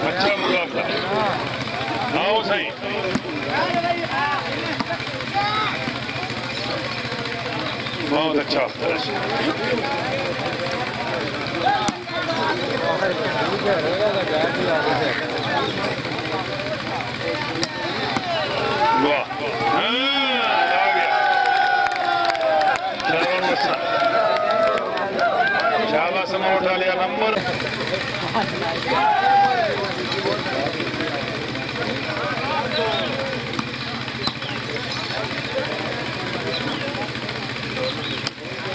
अच्छा मुकाबला आओ सही बहुत अच्छा वाह आ गया शाबाश समय उठा लिया नंबर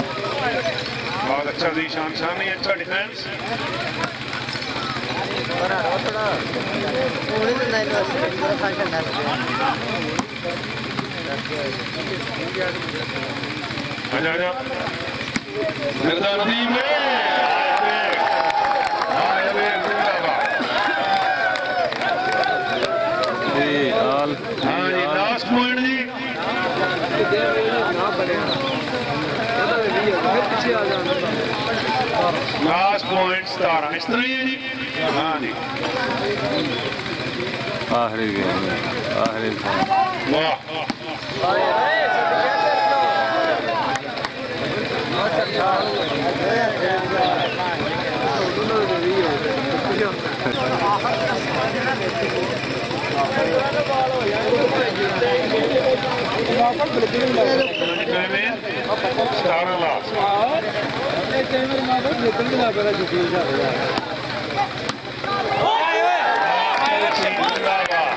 बहुत अच्छा जीशान शामी अच्छा डिफेंस आजा मिर्जा नदीम हाँ जी लास्ट पॉइंट जी लास्ट पॉइंट 17 इस तरह ही है जी हाँ जी आखिरी गेम आखिरी वाह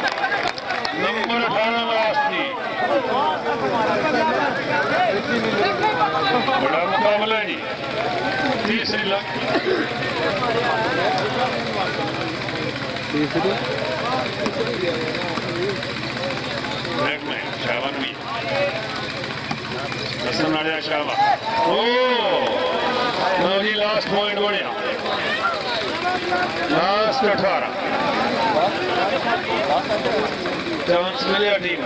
नंबर 18 लास्ट थी बड़ा मुकाबला है जी तीसरी शाबान भी हसन आया शाबा ओ जी लास्ट पॉइंट बढ़िया लास्ट 18 चांस मिले टीम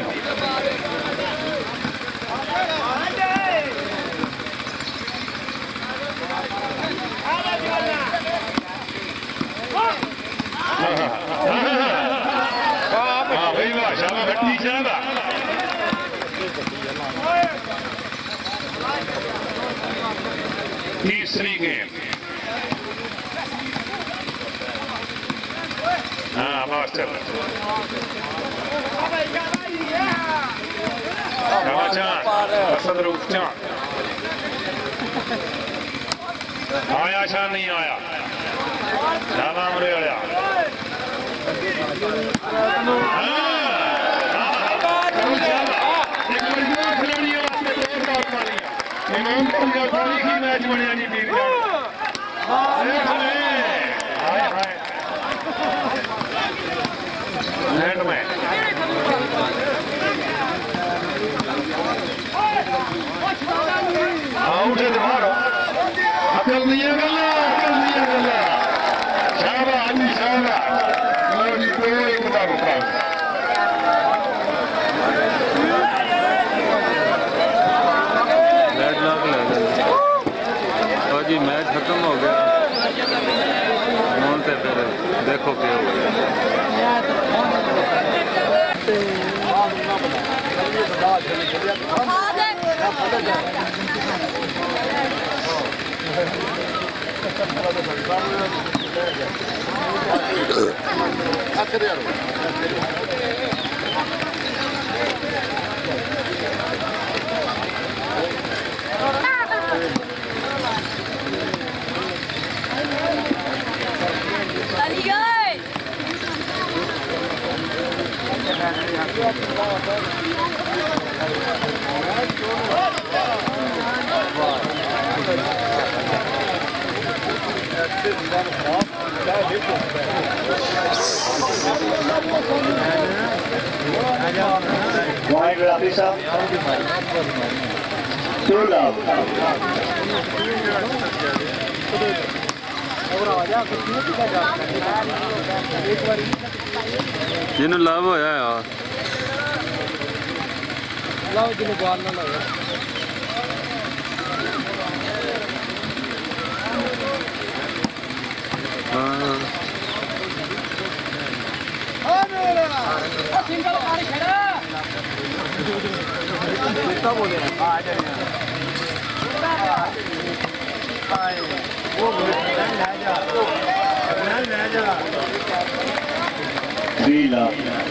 हाँ भाई वाह शाबा भट्टी शाबा तीसरी गेम हाँ मास्टर हसन रूप चांद आया शान नहीं आया शाबा मरे आया मैच बढ़िया जी बीत लैंड में आउट है मारो अकल नहीं है गल्ला शाबा अली शाबा लो जी को एक मुकाबला जी मैच खत्म हो गया मोहन से फिर देखो क्या हो गया Wide Rafi sir. 2 love. जिन्हों लाभ होया यार लाभ जिन्हों बाहर ना लगा 3 लाख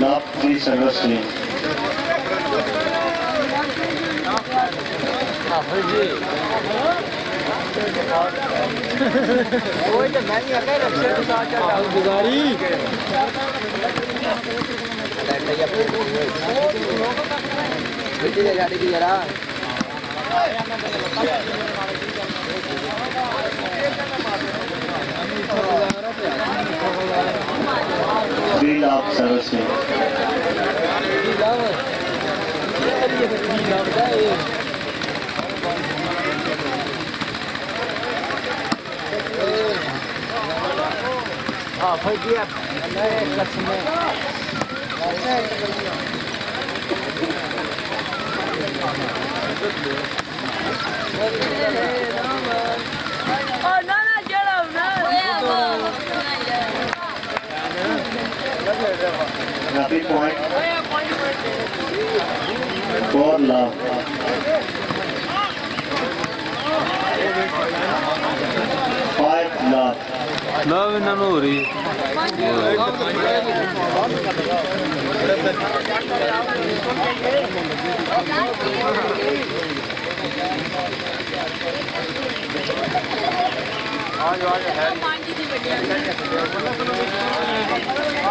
लाभ 370 3 lakh 70 Nothing point 4 lakh 5 lakh love इन्हों हो रही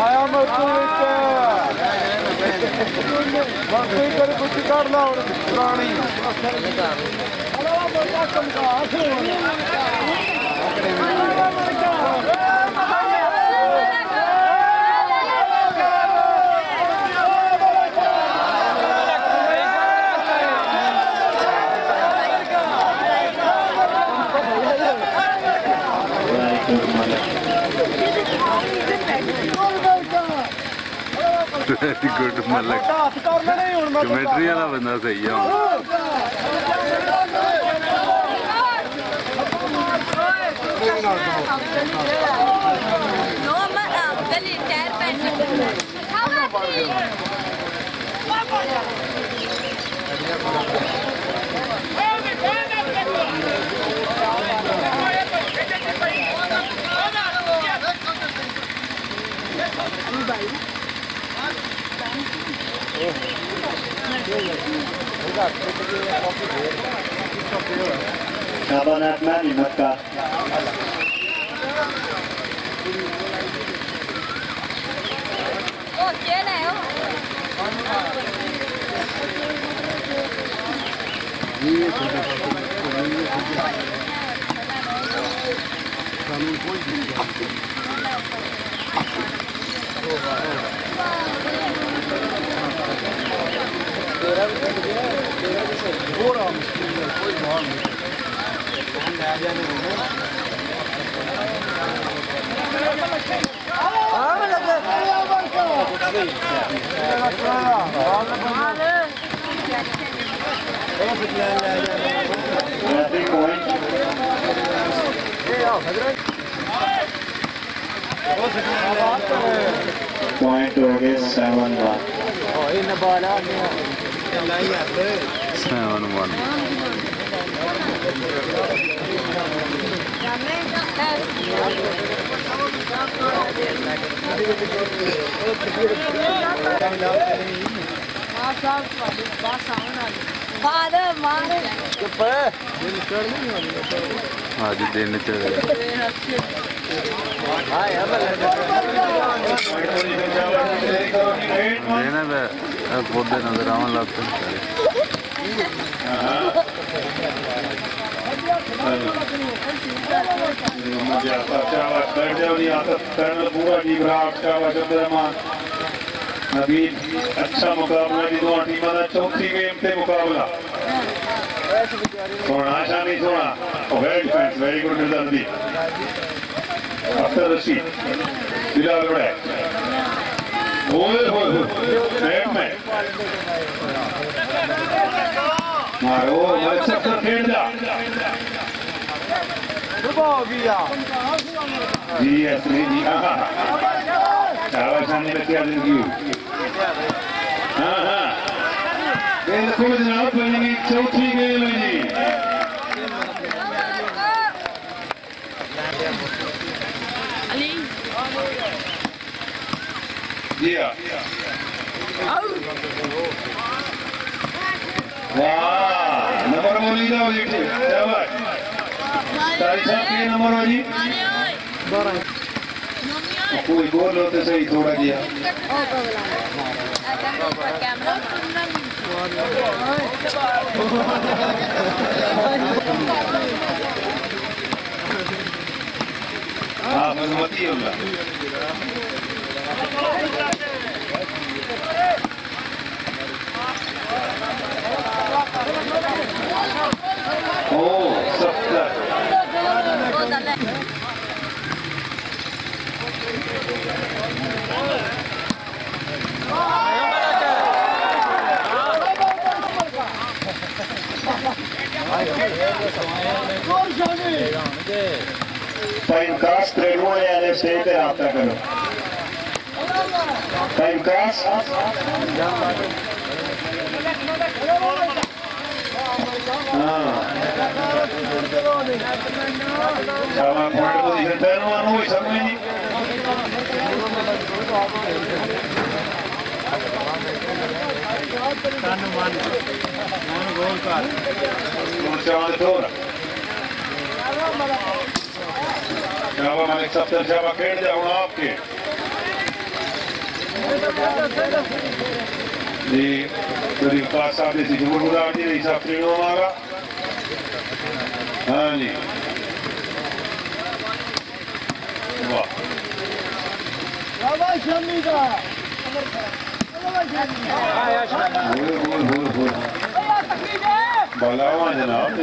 आया मैं बाकी कर कुछ कर ला और पुरानी वेरी गुड मलक कमेंट्री वाला बंदा सही है Shaban Atman in Makkah. Point हो गए 7 लाख 7-1 आज दिन देना पौधे नजर आवन लगते अच्छा मुकाबला जी दो टीम का चौथी गेम से मुकाबला सोना आशा नहीं सोना well defence very good result Akhtar Rashid Bilal बड़े ओए होए नेट में मारो मलिक सफ्तर खेल जा हो गया जी असली जी हाँ शाबाश बच्चे जिंदगी हाँ हाँ बिल्कुल जनाब बनी चौथी गेम है जी जी हाँ वाह नंबर बोली जाओ जी शाबाश तारीख साहब के नंबर हो जी कोई बोल होते सही थोड़ा दिया हाँ मती होगा ओ सफ्तर टाइमकास्ट रेडमोड वाले स्टेज पे रब्ता करो टाइमकास्ट हाँ sama pemain posisi ten manu sama ini siapa Malik Saftar siapa खेल जाओ आपके di dari pasar di sini bermula di Saprino Mara हाँ वाह बलावा जनाब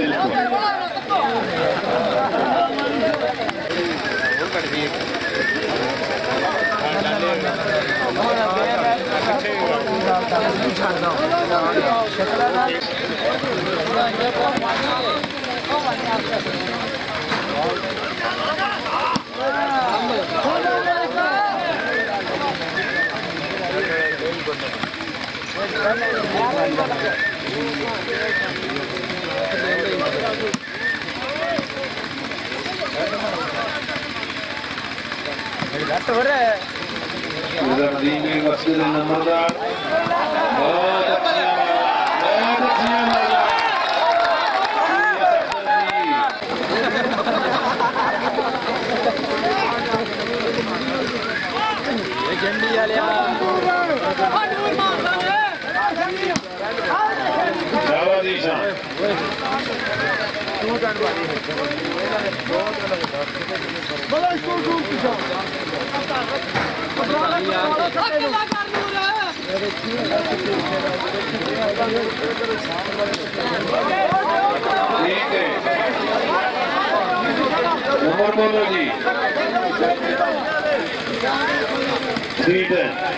मस्जिद नंबरदार बहुत अच्छी ठीक है नंबर बोलो जी 310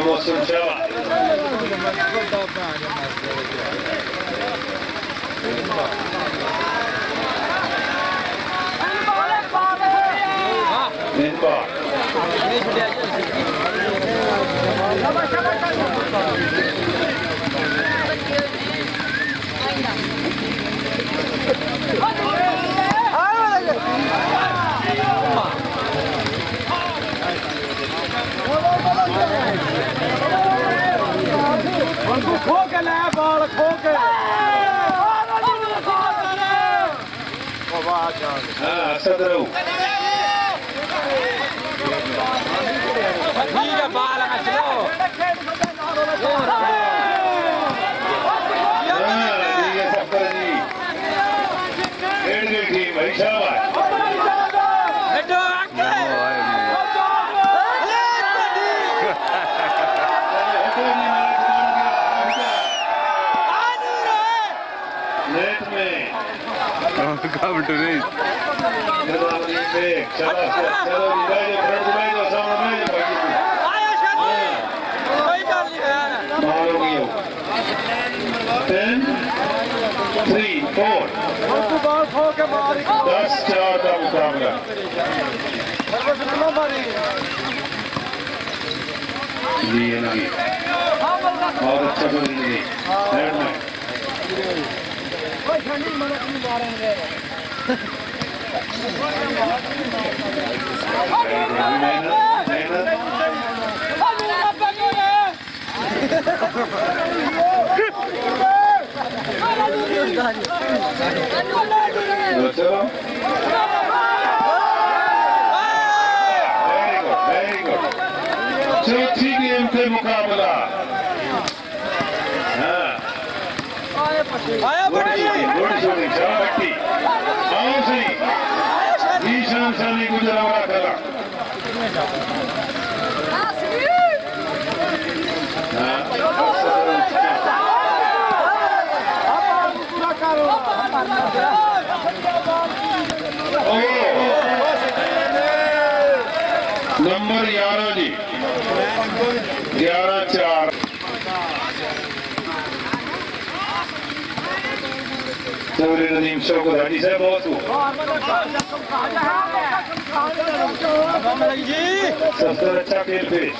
मौसम चावा खो के लाया बॉल खो के सदरो ठीक है बाल चलो भाई शाबाश Come to me. तू बाल खो के मारी 10-4 का मुकाबला। जी नहीं बहुत अच्छा कर रही चौथी गेम पे मुकाबला। ईशान सानी गुजरावा कला नंबर 11 जी 11-4 चौधरी नदीम शौकत हाजी साहब बहुत सबसे अच्छा खेल पेश।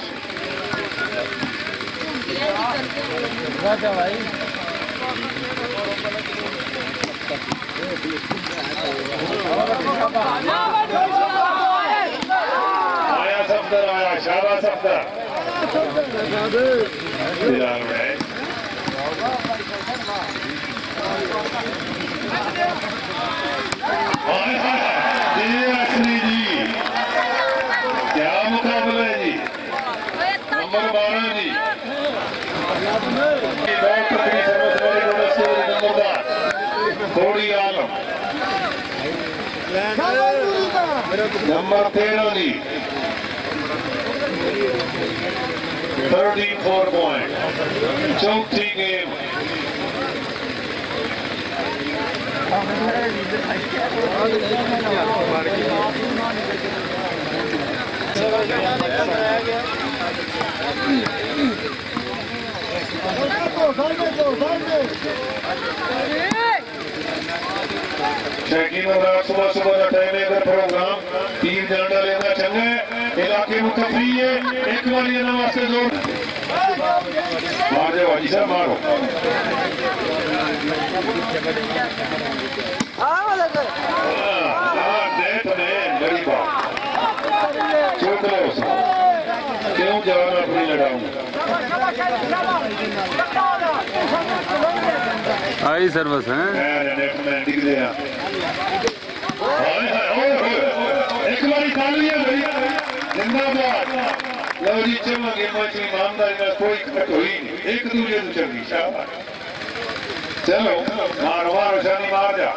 आया सफदर आया शाबाश सफदर फिलहाल में असली जी क्या मुकाबला है जी। नंबर 12 जी थोड़ी आलम नंबर 13 जी 34 पॉइंट। चौथी गेम शकीन रात सुबह सुबह का टाइम है। अगर प्रोग्राम 3 झंडा लेना चंगा है इलाके में तफरी है एक वाली नवाज से जोर मार जाओ हाजी साहब मारो। बड़ी बात चुप लो क्यों जान अपनी लड़ाऊं। आई सर्विस है एक बारी ताली है भैया जिंदाबाद। लो जी चमके मची ईमानदारी में कोई कट हुई नहीं एक दूसरे को चंगी शाबाश। चलो मारो मारो शानी मार जा।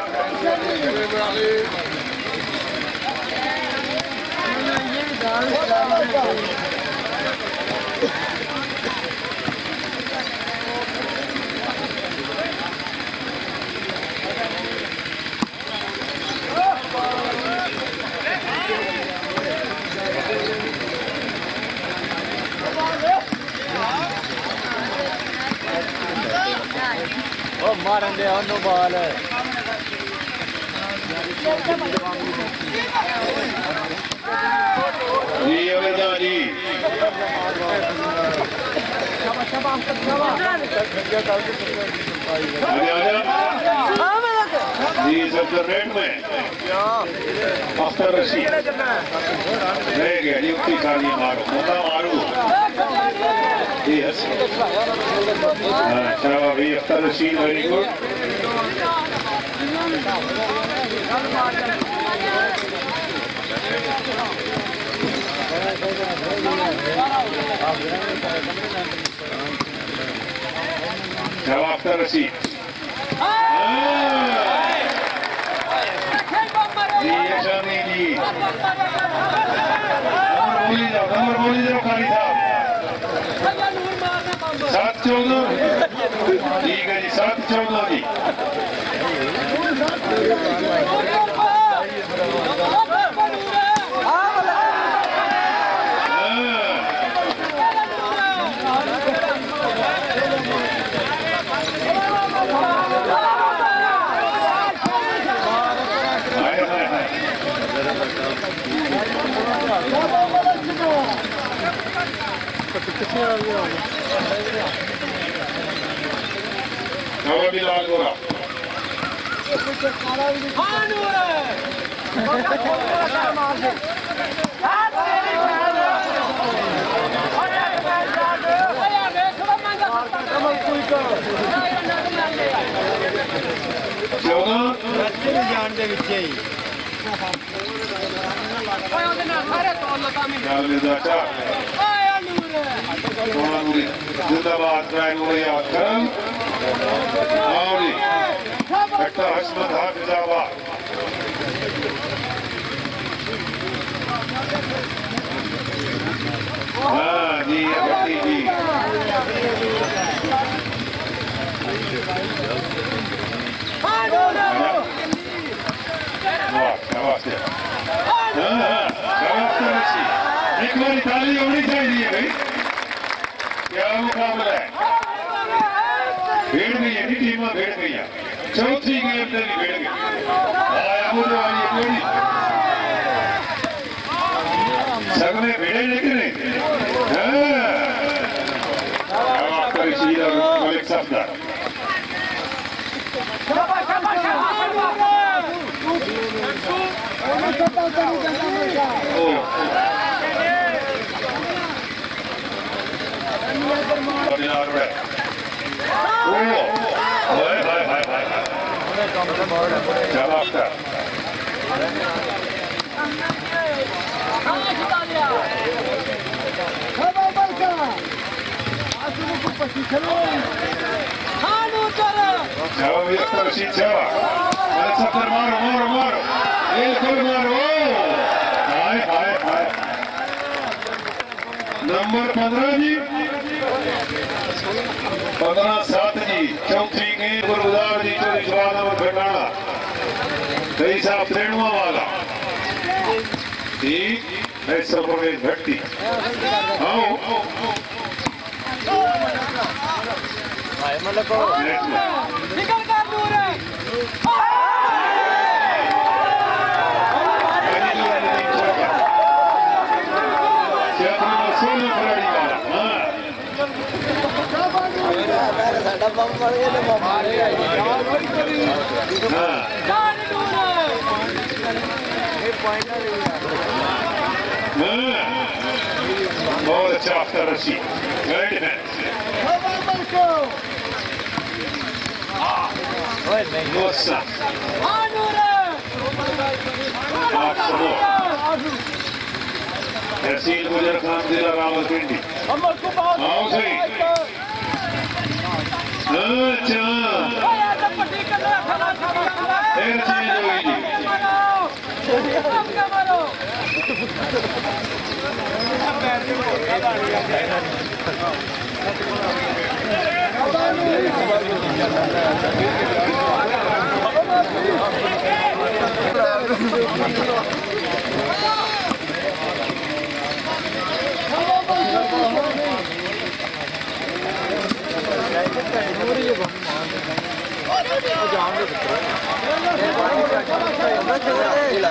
मारेंगे नो बाल है जी अवेदा जी जी सबसे रेट में अख्तर रशीद रह गया जी उसकी खाली मारो मोटा मारू जी अच्छा भाई अख्तर रशीद वेरी गुड। अख्तर रशीद जी यशानी जी नंबर बोली जाओ खाली साहब 7-14 ठीक है जी 7-14 जी लाल गोरा जिंदाबाद हसमत हाफिजाबाद हाँ जी भट्टी जी एक बार ताली होनी चाहिए भाई। क्या मुकाबला है? भेड़ गई है टीम भेड़ गई है। चौथी गेम से भी भेड़ गई सब में भिड़े लेकिन मलिक सफदर नंबर 15 जी 15-7 जी चौथी गेंद गुरुदार जी को विश्वास घटाना कई साहब त्रेणुआ वाला ठीक ऐसा प्रवेश भट्टी आओ निकल कर दूर है बहुत अच्छा आफ्टर रशी वेरी डिफेंस तहसील गुजर खान जिला रावलपिंडी आओ सही अच्छा फिर चेंज हुई जी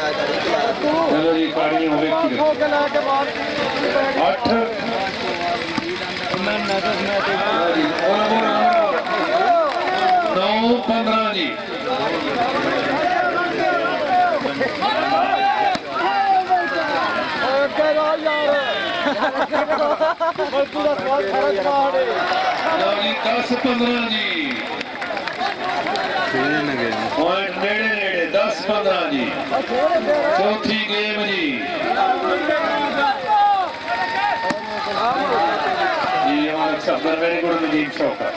चलो जी पानी हो गई 8 9-15 जी जी 10-15 जी पॉइंट नेड़े 10-15 जी चौथी गेम जी हमारे सफर वेरी गुड नजीब शौका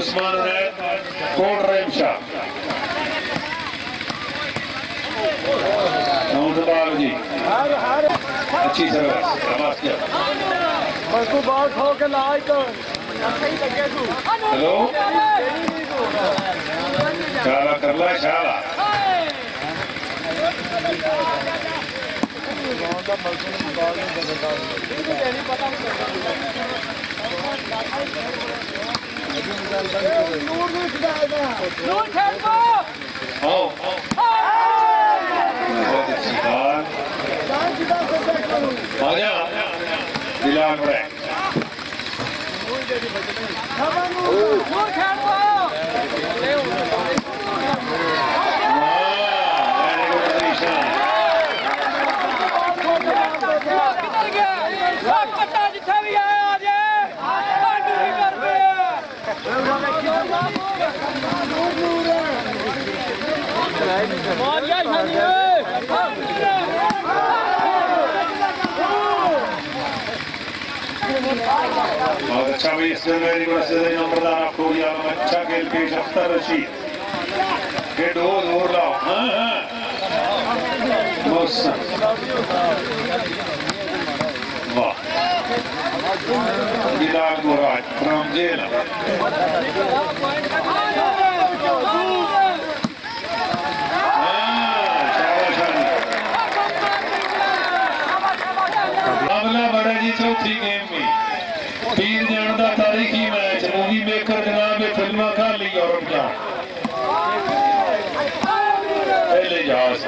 उस्मान उनैद कोट रेमशा जी अच्छी सर्विस बस तू बाहर खो के लाए तो हेलो शाला कर ला शाला बहुत अच्छी बात आजा दिलान पड़े बहुत अच्छा भाई इस नंबरदार आपको अच्छा खेल पेश अख्तर रशीद के दूर लाओ हाँ हाँ वाह बिलाल मुराद फ्रॉम जेल मामला बड़ा जी चौथी गेम में पीर जान का तारीखी मैच मूवी मेकर जनाब फिल्मा कर ली यूरोप का पहले जहाज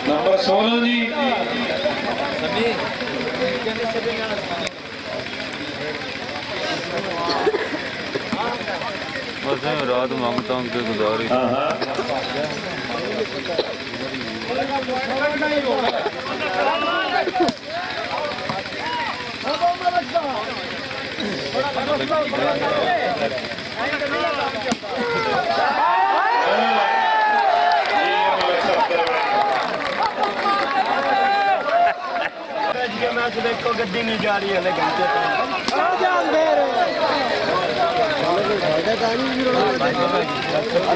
नंबर 16 जी रात मांगता हूँ कि गुजारिश देखो गड्डी नहीं जा रही है घंटे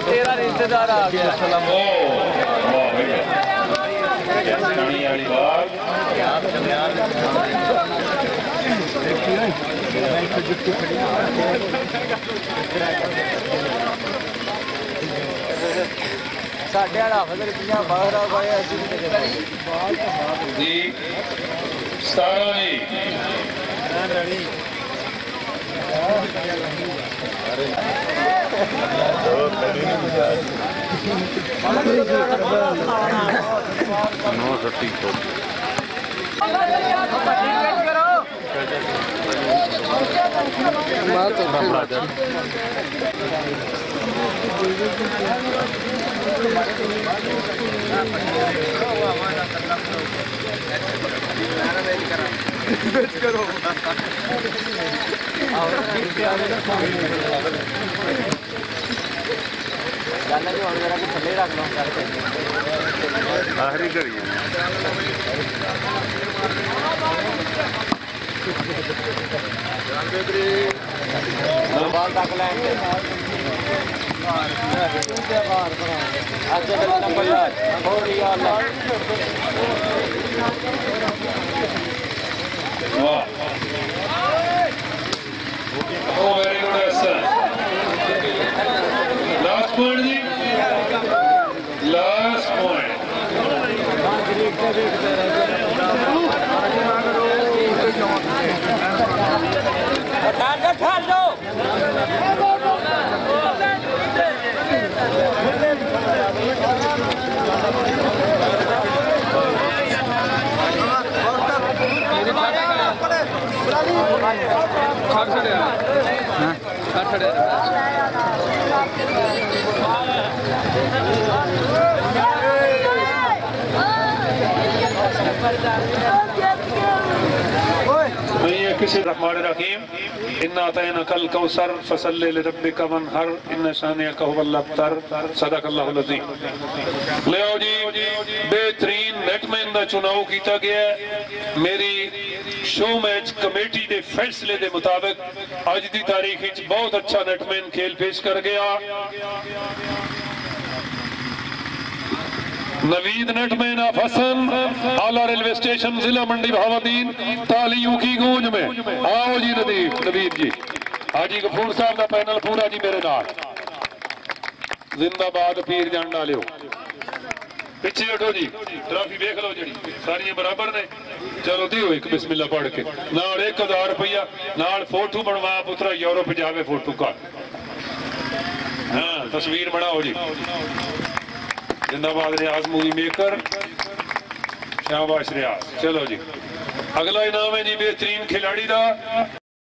तेरा रिश्तेदार आ गया साढ़े 8 रुपया बाहर आ गए जी 17 जी नो सट्टी आखिरी घड़ी वेरी गुड लास्ट पॉइंट जी लास्ट पॉइंट किसी रहमान रहीम इन्ना तैना कल कौसर फसल्ले लिरब्बिका वनहर इन्ना शानिअका हुवल अब्तर सदकल्लाहुल अज़ीम। ले आओ जी बेहतरीन नेटमैन का चुनाव किया गया है। मेरी शो मैच कमेटी के फैसले के मुताबिक अज की तारीख में बहुत अच्छा नेटमैन खेल पेश कर गया। नवीद नेटमैन ऑफ हसन आला रेलवे स्टेशन जिला मंडी बहावुद्दीन तालियों की गूंज में। आओ जी नवीद जी हाजी गफूर साहब का पैनल पूरा जी मेरे नाल जिंदाबाद पीर जान डालियो। पिछे हटो जी ट्रॉफी देख लो जी सारियां बराबर ने। चलो दियो एक बिस्मिल्लाह पढ़ के नाल 1000 रुपया नाल फोटो बनवा पुत्रा यूरोप जावे फोटो का। हाँ तस्वीर बनाओ जी। जिंदाबाद रियाज मूवी मेकर शाबाश रियाज। चलो जी अगला इनाम है जी बेहतरीन खिलाड़ी का